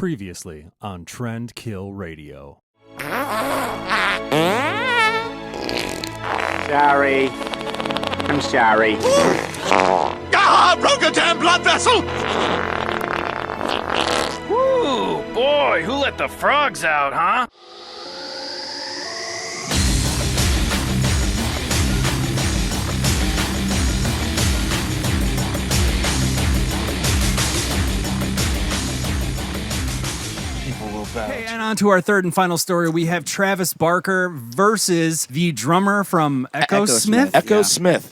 Previously on Trend Kill Radio. Sorry. I'm sorry. Ah! Broke a damn blood vessel! Ooh, boy, who let the frogs out, huh? Hey, and on to our third and final story. We have Travis Barker versus the drummer from Echosmith. Echosmith,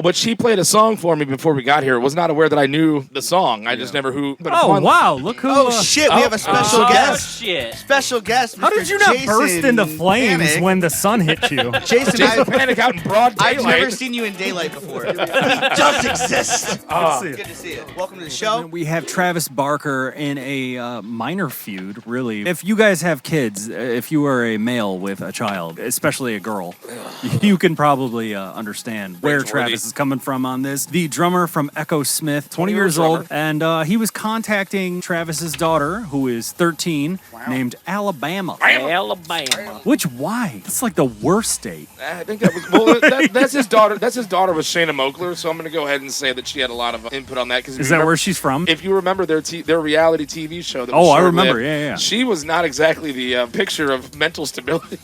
which he played a song for me before we got here. Was not aware that I knew the song. I just never who. Oh, wow. Look who. Oh, shit. We have a special guest. Shit. Special guest. How did you not Jason burst into flames Panic. when the sun hit you? Jason, Panic out in broad daylight. I've never seen you in daylight before. He does exist. Good to see you. Welcome to the show. We have Travis Barker in a minor feud, really. If you guys have kids, if you are a male with a child, especially a girl, you can probably understand where Travis is coming from on this. The drummer from Echosmith, 20 years old, and he was contacting Travis's daughter, who is 13, named Alabama. Alabama. Which, why? That's like the worst state. I think that was that's his daughter. That's his daughter was Shayna Moakler. So I'm going to go ahead and say that she had a lot of input on that. Is that where she's from? If you remember their reality TV show, that Oh, was I remember. short-lived, Yeah. She was not exactly the picture of mental stability.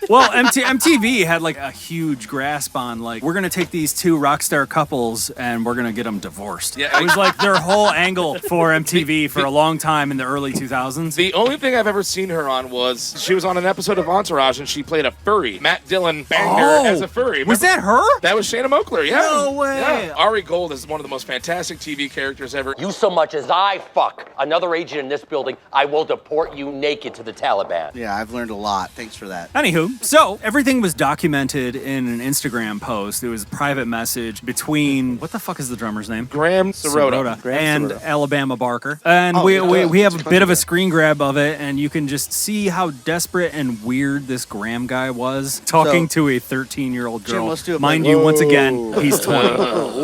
Well, MTV had like a huge grasp on like, we're going to take these two rock star couples and we're going to get them divorced. Yeah. It was like their whole angle for MTV for a long time in the early 2000s. The only thing I've ever seen her on was she was on an episode of Entourage and she played a furry. Matt Dillon banged her as a furry. Was that her? That was Shayna Moakler, yeah. No way. Yeah. Ari Gold is one of the most fantastic TV characters ever. You so much as I fuck another agent in this building, I will deport you naked to the Taliban. Yeah, I've learned a lot. Thanks for that. Anywho, so everything was documented in an Instagram post. It was a private message between, what the fuck is the drummer's name? Graham Sirota. And Alabama Barker. And we have a bit of a screen grab of it, and you can just see how desperate and weird this Graham guy was talking to a 13-year-old girl. Jim, let's do a Mind you, once again, he's 20.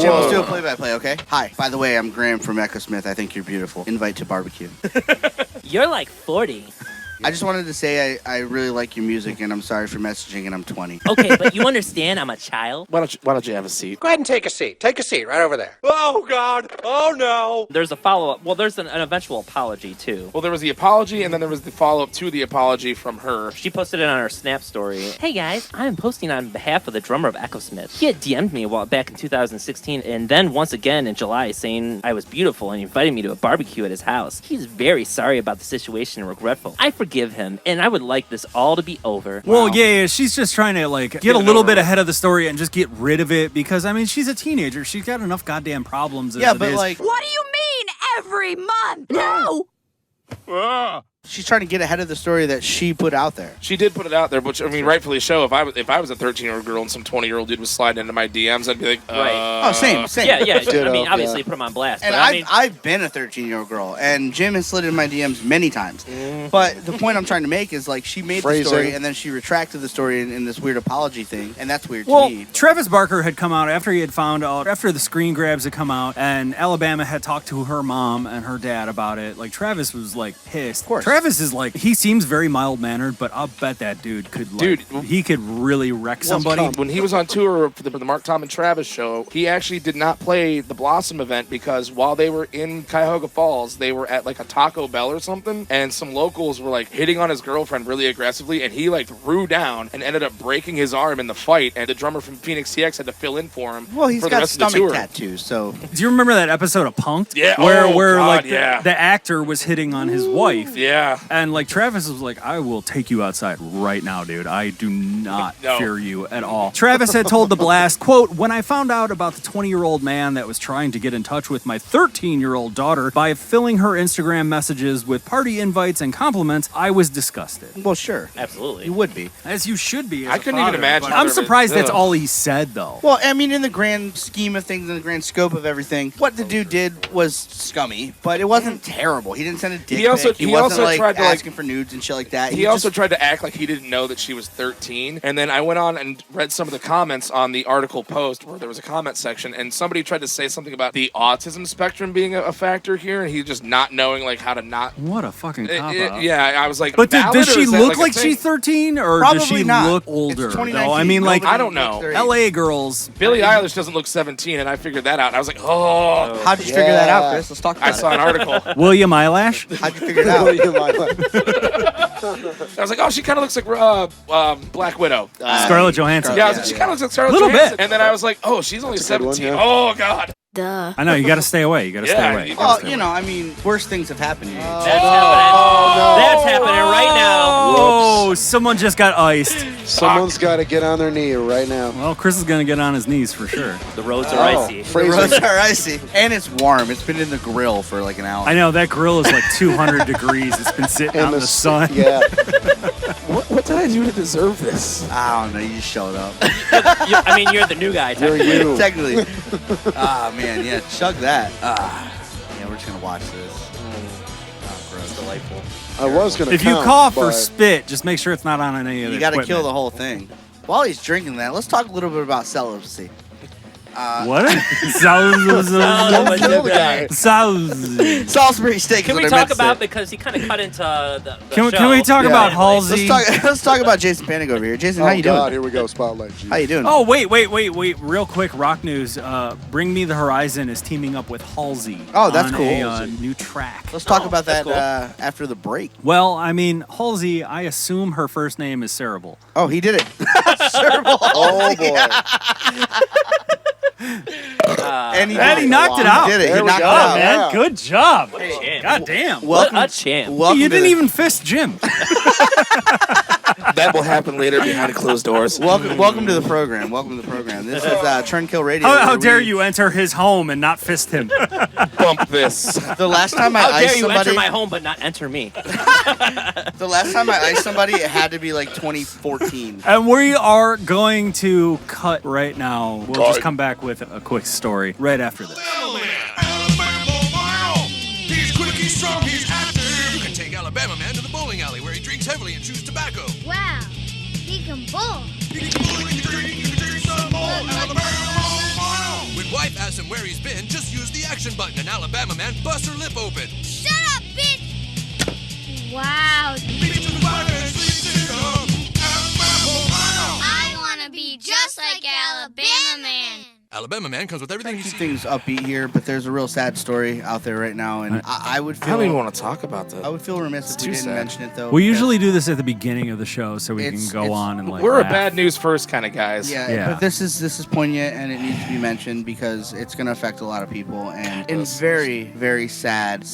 Jim, let's do a play-by-play, okay? Hi. By the way, I'm Graham from Echosmith. I think you're beautiful. Invite to barbecue. You're like 40. I just wanted to say I really like your music, and I'm sorry for messaging, and I'm 20. Okay, but you understand I'm a child? Why don't you have a seat? Go ahead and take a seat. Take a seat right over there. Oh, God. Oh, no. There's a follow-up. Well, there's an eventual apology, too. Well, there was the apology, and then there was the follow-up to the apology from her. She posted it on her Snap story. Hey, guys, I'm posting on behalf of the drummer of Echosmith. He had DM'd me a while back in 2016, and then once again in July saying I was beautiful and invited me to a barbecue at his house. He's very sorry about the situation and regretful. I forgive him, and I would like this all to be over. Well, yeah, she's just trying to, like, get a little bit ahead of the story and just get rid of it because, I mean, she's a teenager. She's got enough goddamn problems as it is. What do you mean every month? No! She's trying to get ahead of the story that she put out there. She did put it out there, which, I mean, rightfully so. If I was a 13-year-old girl and some 20-year-old dude was sliding into my DMs, I'd be like, Oh, same. Yeah. I mean, obviously put him on blast. And but I've been a 13-year-old girl, and Jim has slid in my DMs many times. But the point I'm trying to make is, like, she made the story, and then she retracted the story in this weird apology thing, and that's weird to me. Travis Barker had come out after he had found out, after the screen grabs had come out, and Alabama had talked to her mom and her dad about it. Like, Travis was, like, pissed. Of course. Travis is, like, he seems very mild-mannered, but I'll bet that dude could, like, he could really wreck somebody. When he was on tour for the Mark, Tom, and Travis show, he actually did not play the Blossom event because while they were in Cuyahoga Falls, they were at, like, a Taco Bell or something, and some locals were, like, hitting on his girlfriend really aggressively, and he, like, threw down and ended up breaking his arm in the fight, and the drummer from Phoenix TX had to fill in for him. Well, he's for the got rest of the stomach tour. tattoos, so... Do you remember that episode of Punk'd? Yeah. Where God, like, yeah. the actor was hitting on his wife. Yeah. And, like, Travis was like, I will take you outside right now, dude. I do not fear you at all. Travis had told The Blast, quote, when I found out about the 20-year-old man that was trying to get in touch with my 13-year-old daughter by filling her Instagram messages with party invites and compliments, I was disgusted. Well, sure. Absolutely. You would be. As you should be. I couldn't even imagine. I'm surprised that's all he said, though. Well, I mean, in the grand scheme of things, in the grand scope of everything, what the dude did was scummy, but it wasn't terrible. He didn't send a dick pic. He wasn't like tried to asking for nudes and shit like that. He also tried to act like he didn't know that she was 13. And then I went on and read some of the comments on the article post where there was a comment section, and somebody tried to say something about the autism spectrum being a factor here, and he just not knowing like how to not. What a fucking cop-out. Yeah, I was like, but does she look like she's she's 13, or Probably does she not. look older? It's No, I mean, like, I don't know. LA girls. Billie Eilish doesn't look 17, and I figured that out. I was like, oh. How'd you figure that out, Chris? Let's talk about it. I saw an article. William Eyelash? How'd you figure it out? I was like, oh, she kind of looks like Black Widow. Scarlett Johansson. Yeah, I was like, she kind of looks like Scarlett Little Johansson. bit. And then I was like, oh, she's only 17. Oh, God. Duh. I know, you got to stay away. You got to stay away. Well, you know, I mean, worse things have happened to you. That's happening. That's happening right now. Oh, someone just got iced. Someone's got to get on their knee right now. Well, Chris is going to get on his knees for sure. The roads are icy. The roads are icy. And it's warm. It's been in the grill for like an hour. I know, that grill is like 200 degrees. It's been sitting out in the sun. Yeah. What did I do to deserve this? I don't know. You just showed up. I mean, you're the new guy. You're Technically. Man, yeah. Chug that. Yeah, we're just going to watch this. Gross. Delightful. I was going to If you cough or spit, just make sure it's not on any of the You got to equipment. kill the whole thing. While he's drinking that, let's talk a little bit about celibacy. What? Salisbury steak. Can we talk about, because he kind of cut into the Can show. we talk about Halsey? Let's talk about Jason Panic over here. Jason, how you doing? Here we go, Spotlight. Jeez. How you doing? Oh, wait. Real quick, rock news. Bring Me the Horizon is teaming up with Halsey. Oh, that's on cool. A new track. Let's talk about that cool. After the break. Well, I mean, Halsey, I assume her first name is Cerebral. Oh, he did it. Cerebral. Oh, boy. And he knocked it out. He did it. There He we knocked go, it out. Man, Yeah. good job. Champ. God damn. What a champ. Welcome You to didn't the- even fist Jim. That will happen later behind closed doors. Welcome to the program. Welcome to the program. This is Turn Kill Radio. How where dare we- you enter his home and not fist him? Bump this. The last time I How dare iced you somebody, enter my home but not enter me? the last time I iced somebody, it had to be like 2014. And we are going to cut right now. We'll just come back with a quick story right after this. He's quick, he's strong, he's active. You can take Alabama Man to the bowling alley where he drinks heavily and chews tobacco. Wow, he can bowl. He can bowl, he can drink some more. Alabama. When wife asks him where he's been, just use the action button and Alabama Man busts her lip open. Shut up, bitch! Wow. I want to be just like Alabama Man. Alabama Man comes with everything Keep he's things upbeat here, but there's a real sad story out there right now, and I would feel. I don't even want to talk about that. I would feel remiss if we too didn't sad. mention it though. We because- usually do this at the beginning of the show so we can It's- go on and like. We're a laugh. bad news first kind of guys. Yeah, but this is poignant and it needs to be mentioned because it's going to affect a lot of people. And in very, very sad,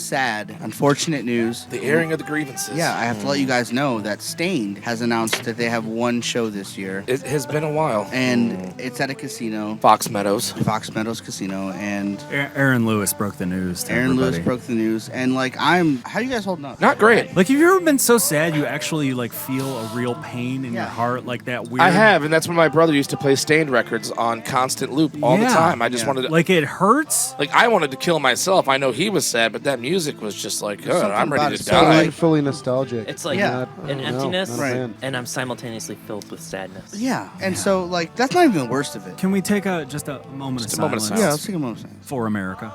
unfortunate news. The airing of the grievances. Yeah, I have to let you guys know that Stained has announced that they have one show this year. It has been a while. And it's at a casino. Fox Meadows Casino. And Aaron Lewis broke the news. To Aaron everybody. Lewis broke the news. And like, how are you guys holding up? Not great. Like, have you ever been so sad you actually like feel a real pain in your heart, like that weird? I have, and that's when my brother used to play Stained records on constant loop all the Yeah. time. I just wanted to, like, it hurts. like, I wanted to kill myself. I know he was sad, but that music was just like, Something I'm ready about to it. So die. painfully nostalgic. It's like Yeah. an emptiness, not a fan. and I'm simultaneously filled with sadness. Yeah. And so like, that's not even the worst of it. Can we take just a moment of silence? Yeah, let's take a moment of silence. For America.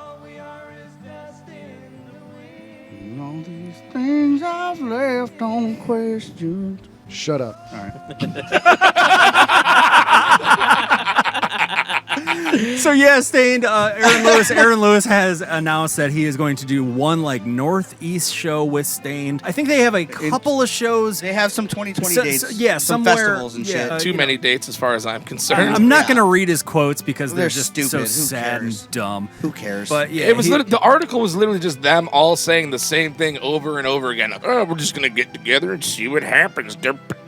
All these things I've left unquestioned. Shut up. All right. So yeah, Stained. Aaron Lewis has announced that he is going to do one like Northeast show with Stained. I think they have a couple of shows. They have some 2020 dates. Yeah, some somewhere, festivals and shit. Too many dates as far as I'm concerned. I'm not going to read his quotes because they're just stupid. so Who sad cares? and dumb. Who cares? But yeah, It was the article was literally just them all saying the same thing over and over again. Oh, we're just gonna get together and see what happens.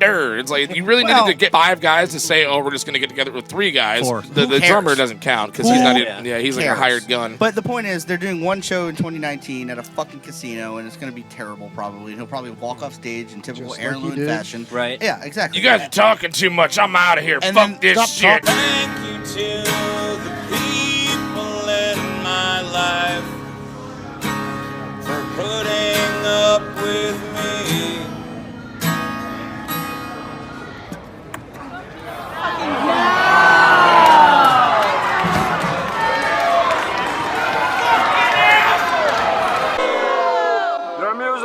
It's like you really needed to get 5 guys to say, "Oh, we're just gonna get together with 3 guys." 4. The Who drummer cares? doesn't count because he's not. Even, Who he's like a cares? hired gun. But the point is, they're doing one show in 2019 at a fucking casino, and it's going to be terrible probably. And he'll probably walk off stage in typical Just Aaron like he Lewis did. fashion. Right. Yeah, exactly. You guys are talking too much. I'm out of here. And Fuck then this stop shit. talking. Thank you to the people in my life for putting up with me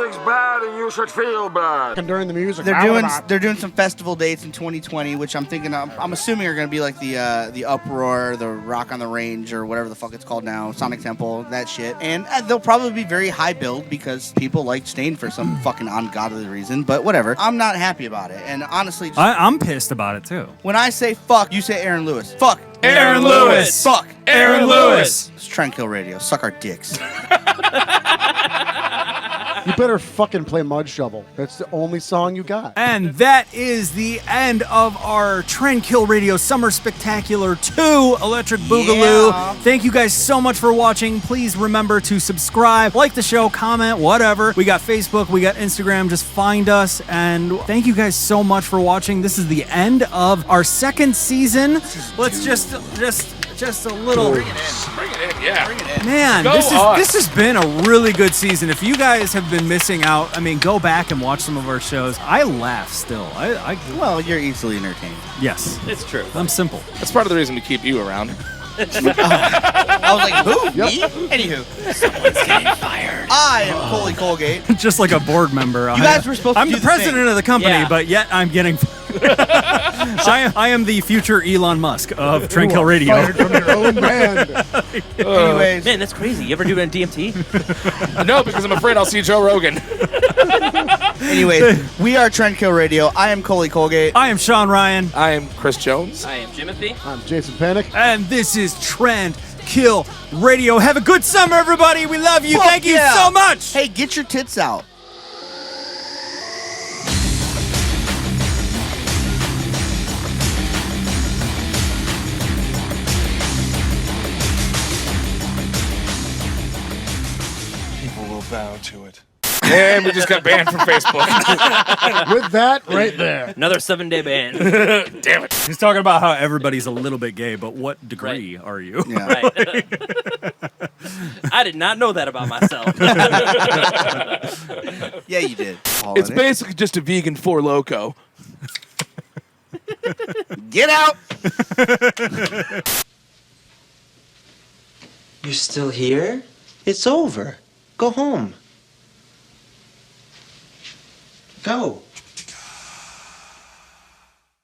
music's bad and you should feel bad. And during the music, They're doing some festival dates in 2020, which I'm assuming are going to be like the Uproar, the Rock on the Range, or whatever the fuck it's called now, Sonic Temple, that shit. And they'll probably be very high build because people like Stain for some fucking ungodly reason. But whatever, I'm not happy about it. And honestly, I'm pissed about it too. when I say fuck, you say Aaron Lewis. Fuck Aaron Lewis. Fuck Aaron Lewis. It's Trend Kill Radio. Suck our dicks. You better fucking play Mud Shovel. That's the only song you got. And that is the end of our Trend Kill Radio Summer Spectacular 2 Electric Boogaloo. Yeah. Thank you guys so much for watching. Please remember to subscribe, like the show, comment, whatever. We got Facebook, we got Instagram. Just find us. And thank you guys so much for watching. This is the end of our second season. Let's just a little. Bring it in, yeah. Bring it in. Man, Go this us. has been a really good season. If you guys have been missing out, I mean, go back and watch some of our shows. I laugh still. Well, you're easily entertained. Yes, It's true. I'm simple. That's part of the reason we keep you around. I was like, who? Yep. Me? Anywho, Someone's getting fired. I am Coley Colgate. Just like a board member. You guys were supposed to I'm do the the president thing. of the company, Yeah. but yet I'm getting. I am the future Elon Musk of Trend Kill Radio. Fired from your own band. Anyways, Man, that's crazy. You ever do it in DMT? No, because I'm afraid I'll see Joe Rogan. anyways, we are Trend Kill Radio. I am Coley Colgate. I am Sean Ryan, I am Chris Jones. I am Jimothy. I'm Jason Panic. and this is Trend Kill Radio. Have a good summer, everybody. We love you. Fuck Thank you yeah. so much. Hey, get your tits out. People will bow to it. And we just got banned from Facebook. With that right there. Another 7-day ban. Damn it. He's talking about how everybody's a little bit gay, but what degree are you? Yeah. Right. I did not know that about myself. Yeah, you did. It's basically just a vegan Four Loko. Get out. You're still here? It's over. Go home. Go.